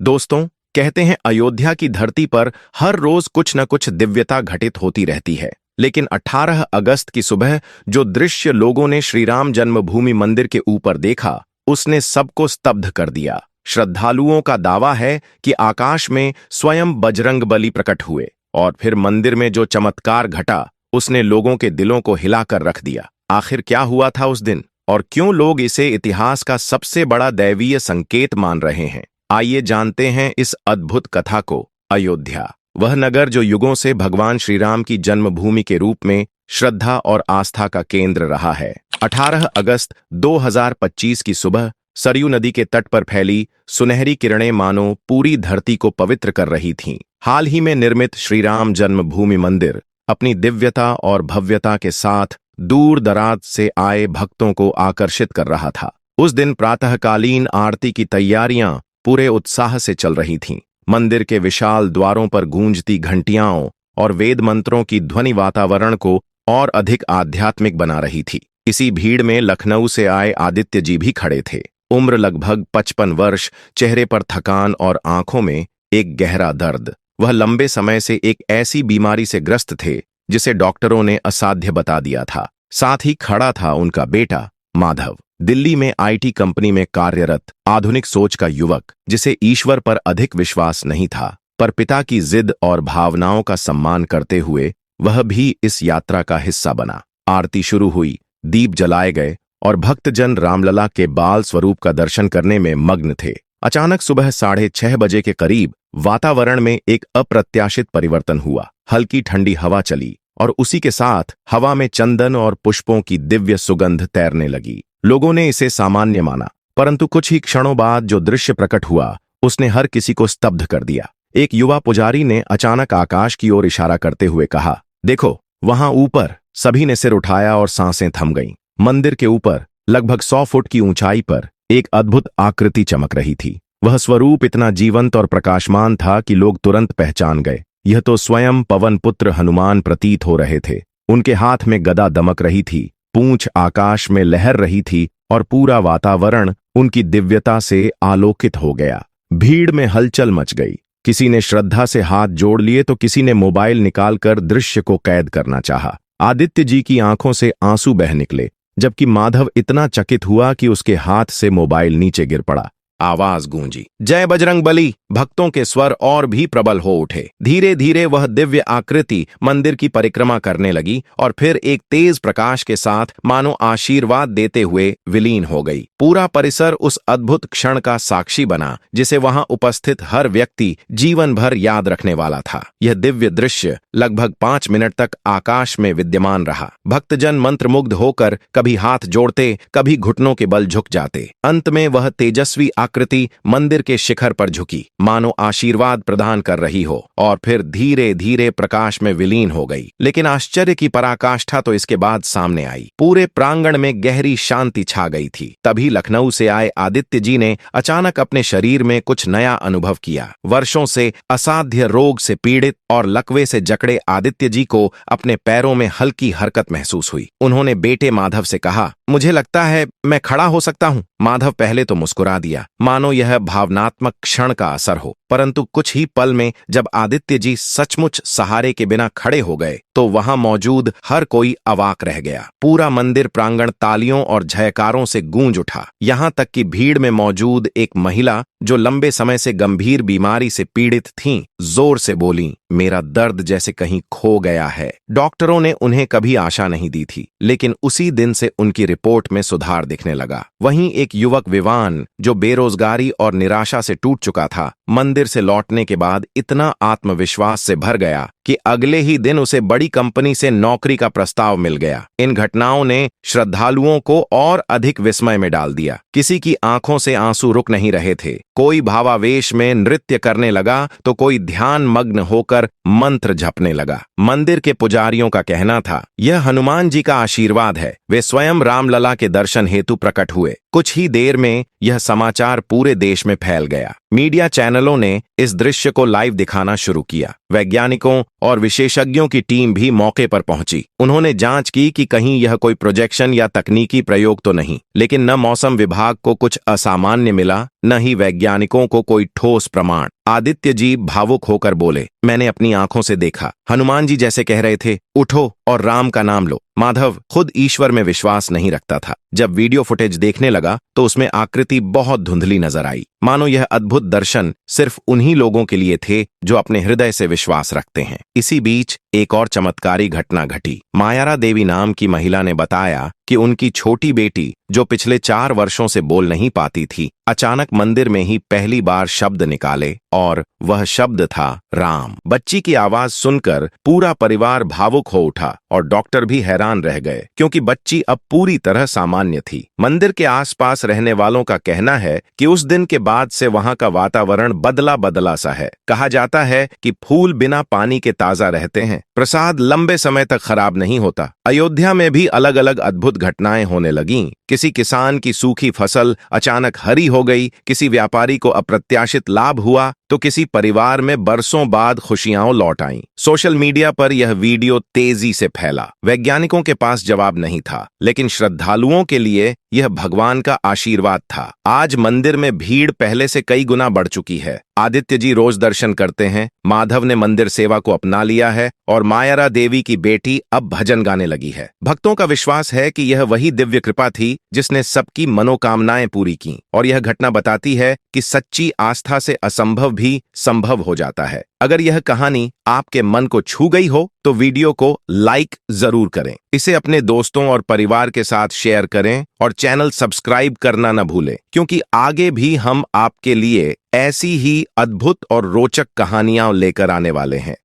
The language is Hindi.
दोस्तों, कहते हैं अयोध्या की धरती पर हर रोज कुछ न कुछ दिव्यता घटित होती रहती है। लेकिन 18 अगस्त की सुबह जो दृश्य लोगों ने श्री राम जन्मभूमि मंदिर के ऊपर देखा, उसने सबको स्तब्ध कर दिया। श्रद्धालुओं का दावा है कि आकाश में स्वयं बजरंगबली प्रकट हुए और फिर मंदिर में जो चमत्कार घटा, उसने लोगों के दिलों को हिलाकर रख दिया। आखिर क्या हुआ था उस दिन और क्यों लोग इसे इतिहास का सबसे बड़ा दैवीय संकेत मान रहे हैं? आइए जानते हैं इस अद्भुत कथा को। अयोध्या, वह नगर जो युगों से भगवान श्री राम की जन्मभूमि के रूप में श्रद्धा और आस्था का केंद्र रहा है। 18 अगस्त 2025 की सुबह सरयू नदी के तट पर फैली सुनहरी किरणें मानो पूरी धरती को पवित्र कर रही थीं। हाल ही में निर्मित श्री राम जन्मभूमि मंदिर अपनी दिव्यता और भव्यता के साथ दूर दराज से आए भक्तों को आकर्षित कर रहा था। उस दिन प्रातःकालीन आरती की तैयारियां पूरे उत्साह से चल रही थीं। मंदिर के विशाल द्वारों पर गूंजती घंटियाओं और वेद मंत्रों की ध्वनि वातावरण को और अधिक आध्यात्मिक बना रही थी। इसी भीड़ में लखनऊ से आए आदित्य जी भी खड़े थे। उम्र लगभग 55 वर्ष, चेहरे पर थकान और आंखों में एक गहरा दर्द। वह लंबे समय से एक ऐसी बीमारी से ग्रस्त थे जिसे डॉक्टरों ने असाध्य बता दिया था। साथ ही खड़ा था उनका बेटा माधव, दिल्ली में आईटी कंपनी में कार्यरत आधुनिक सोच का युवक, जिसे ईश्वर पर अधिक विश्वास नहीं था, पर पिता की जिद और भावनाओं का सम्मान करते हुए वह भी इस यात्रा का हिस्सा बना। आरती शुरू हुई, दीप जलाए गए और भक्तजन रामलला के बाल स्वरूप का दर्शन करने में मग्न थे। अचानक सुबह 6:30 बजे के करीब वातावरण में एक अप्रत्याशित परिवर्तन हुआ। हल्की ठंडी हवा चली और उसी के साथ हवा में चंदन और पुष्पों की दिव्य सुगंध तैरने लगी। लोगों ने इसे सामान्य माना, परंतु कुछ ही क्षणों बाद जो दृश्य प्रकट हुआ, उसने हर किसी को स्तब्ध कर दिया। एक युवा पुजारी ने अचानक आकाश की ओर इशारा करते हुए कहा, देखो वहां ऊपर। सभी ने सिर उठाया और सांसें थम गईं। मंदिर के ऊपर लगभग 100 फुट की ऊंचाई पर एक अद्भुत आकृति चमक रही थी। वह स्वरूप इतना जीवंत और प्रकाशमान था कि लोग तुरंत पहचान गए। यह तो स्वयं पवन पुत्र हनुमान प्रतीत हो रहे थे। उनके हाथ में गदा दमक रही थी, पूंछ आकाश में लहर रही थी और पूरा वातावरण उनकी दिव्यता से आलोकित हो गया। भीड़ में हलचल मच गई। किसी ने श्रद्धा से हाथ जोड़ लिए तो किसी ने मोबाइल निकालकर दृश्य को कैद करना चाहा। आदित्य जी की आंखों से आंसू बह निकले, जबकि माधव इतना चकित हुआ कि उसके हाथ से मोबाइल नीचे गिर पड़ा। आवाज गूंजी, जय बजरंगबली। भक्तों के स्वर और भी प्रबल हो उठे। धीरे धीरे वह दिव्य आकृति मंदिर की परिक्रमा करने लगी और फिर एक तेज प्रकाश के साथ मानो आशीर्वाद देते हुए विलीन हो गई। पूरा परिसर उस अद्भुत क्षण का साक्षी बना जिसे वहां उपस्थित हर व्यक्ति जीवन भर याद रखने वाला था। यह दिव्य दृश्य लगभग 5 मिनट तक आकाश में विद्यमान रहा। भक्तजन मंत्रमुग्ध होकर कभी हाथ जोड़ते, कभी घुटनों के बल झुक जाते। अंत में वह तेजस्वी आकृति मंदिर के शिखर पर झुकी, मानो आशीर्वाद प्रदान कर रही हो, और फिर धीरे धीरे प्रकाश में विलीन हो गई। लेकिन आश्चर्य की पराकाष्ठा तो इसके बाद सामने आई। पूरे प्रांगण में गहरी शांति छा गई थी। तभी लखनऊ से आए आदित्य जी ने अचानक अपने शरीर में कुछ नया अनुभव किया। वर्षों से असाध्य रोग से पीड़ित और लकवे से जकड़े आदित्य जी को अपने पैरों में हल्की हरकत महसूस हुई। उन्होंने बेटे माधव से कहा, मुझे लगता है मैं खड़ा हो सकता हूँ। माधव पहले तो मुस्कुरा दिया, मानो यह भावनात्मक क्षण का असर हो, परंतु कुछ ही पल में जब आदित्य जी सचमुच सहारे के बिना खड़े हो गए तो वहां मौजूद हर कोई अवाक रह गया। पूरा मंदिर प्रांगण तालियों और जयकारों से गूंज उठा। यहां तक कि भीड़ में मौजूद एक महिला जो लंबे समय से गंभीर बीमारी से पीड़ित थीं, जोर से बोलीं, मेरा दर्द जैसे कहीं खो गया है। डॉक्टरों ने उन्हें कभी आशा नहीं दी थी, लेकिन उसी दिन से उनकी रिपोर्ट में सुधार दिखने लगा। वहीं एक युवक विवान जो बेरोजगारी और निराशा से टूट चुका था, मंदिर से लौटने के बाद इतना आत्मविश्वास से भर गया कि अगले ही दिन उसे बड़ी कंपनी से नौकरी का प्रस्ताव मिल गया। इन घटनाओं ने श्रद्धालुओं को और अधिक विस्मय में डाल दिया। किसी की आंखों से आंसू रुक नहीं रहे थे। कोई भावावेश में नृत्य करने लगा तो कोई ध्यान मग्न होकर मंत्र जपने लगा। मंदिर के पुजारियों का कहना था, यह हनुमान जी का आशीर्वाद है। वे स्वयं रामलला के दर्शन हेतु प्रकट हुए। कुछ ही देर में यह समाचार पूरे देश में फैल गया। मीडिया चैनलों ने इस दृश्य को लाइव दिखाना शुरू किया। वैज्ञानिकों और विशेषज्ञों की टीम भी मौके पर पहुंची। उन्होंने जांच की कि कहीं यह कोई प्रोजेक्शन या तकनीकी प्रयोग तो नहीं, लेकिन न मौसम विभाग को कुछ असामान्य मिला, न ही वैज्ञानिकों को कोई ठोस प्रमाण। आदित्य जी भावुक होकर बोले, मैंने अपनी आंखों से देखा। हनुमान जी जैसे कह रहे थे, उठो और राम का नाम लो। माधव खुद ईश्वर में विश्वास नहीं रखता था। जब वीडियो फुटेज देखने लगा तो उसमें आकृति बहुत धुंधली नजर आई, मानो यह अद्भुत दर्शन सिर्फ उन्हीं लोगों के लिए थे जो अपने हृदय से विश्वास रखते हैं। इसी बीच एक और चमत्कारी घटना घटी। मायारा देवी नाम की महिला ने बताया कि उनकी छोटी बेटी, जो पिछले 4 वर्षों से बोल नहीं पाती थी, अचानक मंदिर में ही पहली बार शब्द निकाले और वह शब्द था राम। बच्ची की आवाज सुनकर पूरा परिवार भावुक हो उठा और डॉक्टर भी हैरान रह गए, क्योंकि बच्ची अब पूरी तरह सामान्य थी। मंदिर के आसपास रहने वालों का कहना है कि उस दिन के बाद से वहां का वातावरण बदला बदला सा है। कहा जाता है कि फूल बिना पानी के ताजा रहते हैं, प्रसाद लंबे समय तक खराब नहीं होता। अयोध्या में भी अलग अलग अद्भुत घटनाएं होने लगीं। किसी किसान की सूखी फसल अचानक हरी हो गई, किसी व्यापारी को अप्रत्याशित लाभ हुआ, तो किसी परिवार में बरसों बाद खुशियां लौट आईं। सोशल मीडिया पर यह वीडियो तेजी से फैला। वैज्ञानिकों के पास जवाब नहीं था, लेकिन श्रद्धालुओं के लिए यह भगवान का आशीर्वाद था। आज मंदिर में भीड़ पहले से कई गुना बढ़ चुकी है। आदित्य जी रोज दर्शन करते हैं, माधव ने मंदिर सेवा को अपना लिया है और मायारा देवी की बेटी अब भजन गाने लगी है। भक्तों का विश्वास है कि यह वही दिव्य कृपा थी जिसने सबकी मनोकामनाएं पूरी की, और यह घटना बताती है कि सच्ची आस्था से असंभव भी संभव हो जाता है। अगर यह कहानी आपके मन को छू गई हो तो वीडियो को लाइक जरूर करें, इसे अपने दोस्तों और परिवार के साथ शेयर करें और चैनल सब्सक्राइब करना न भूलें, क्योंकि आगे भी हम आपके लिए ऐसी ही अद्भुत और रोचक कहानियां लेकर आने वाले हैं।